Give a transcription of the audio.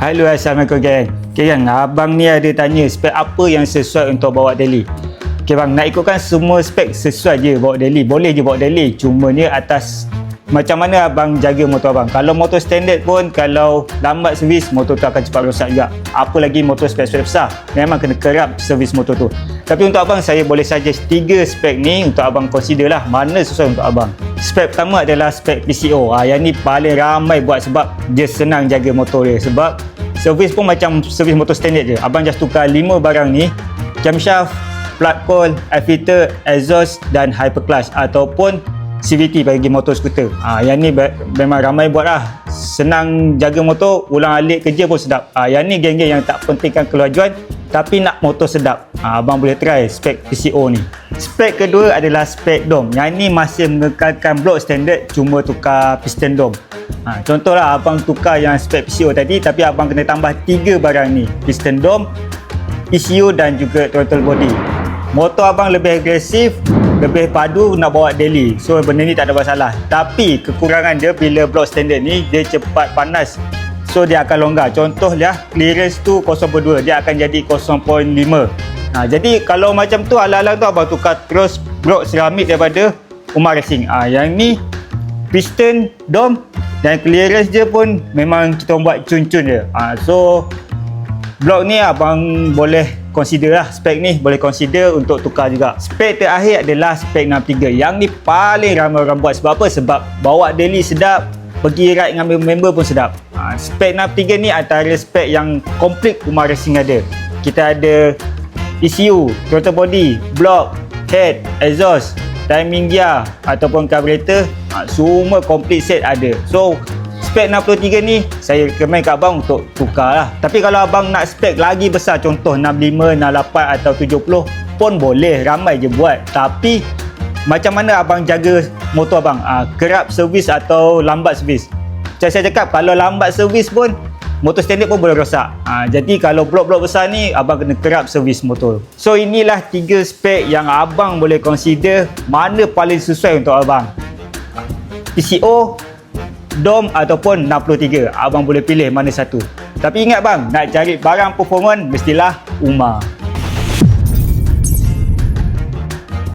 Halo, Assalamualaikum geng. Okay gang, abang ni ada tanya spek apa yang sesuai untuk bawa daily. Okay bang, nak ikutkan semua spek sesuai je bawa daily. Boleh je bawa daily, cuma ni atas macam mana abang jaga motor abang. Kalau motor standard pun, kalau lambat servis, motor tu akan cepat rosak juga. Apa lagi motor spek-spek besar, memang kena kerap servis motor tu. Tapi untuk abang, saya boleh suggest 3 spek ni untuk abang consider lah mana sesuai untuk abang. Spek pertama adalah spek PCO. Yang ni paling ramai buat sebab dia senang jaga motor dia. Sebab servis pun macam servis motor standard je. Abang just tukar 5 barang ni: camshaft, plug coil, air filter, exhaust dan hyperclush ataupun CVT bagi motor skuter. Yang ni memang ramai buat lah. Senang jaga motor, ulang alik kerja pun sedap. Yang ni geng-geng yang tak pentingkan kelajuan tapi nak motor sedap. Abang boleh try spek PCO ni. Spek kedua adalah spek dom. Yang ni masih mengekalkan blok standard, cuma tukar piston dom. Contohlah abang tukar yang spek PCO tadi, tapi abang kena tambah 3 barang ni: piston dom, ECU dan juga throttle body. Motor abang lebih agresif, lebih padu nak bawa daily, so benda ni tak ada masalah. Tapi kekurangan dia bila blok standard ni, dia cepat panas, so dia akan longgar. Contoh dia clearance tu 0.2, dia akan jadi 0.5. Jadi kalau macam tu alang-alang tu abang tukar terus blok seramik daripada Umar Racing. Yang ni piston dom dan clearance je pun memang kita buat cun-cun je. So blok ni abang boleh consider lah, spek ni boleh consider untuk tukar juga. Spek terakhir adalah spek 63. Yang ni paling ramai orang buat. Sebab apa? Sebab bawa daily sedap, pergi ride dengan member pun sedap. Spek 63 ni antara spek yang komplit Umar Racing ada. Kita ada ECU, throttle body, block, head, exhaust, timing gear ataupun carburetor, semua complete set ada. So spek 63 ni saya recommend kat abang untuk tukar lah. Tapi kalau abang nak spek lagi besar, contoh 65, 68 atau 70 pun boleh, ramai je buat. Tapi macam mana abang jaga motor abang? Kerap servis atau lambat servis? Macam saya cakap, kalau lambat servis pun motor standard pun boleh rosak. Jadi kalau blok-blok besar ni, abang kena kerap servis motor. So inilah 3 spek yang abang boleh consider mana paling sesuai untuk abang: PCO, dom ataupun 63. Abang boleh pilih mana satu. Tapi ingat bang, nak cari barang performance mestilah Umar.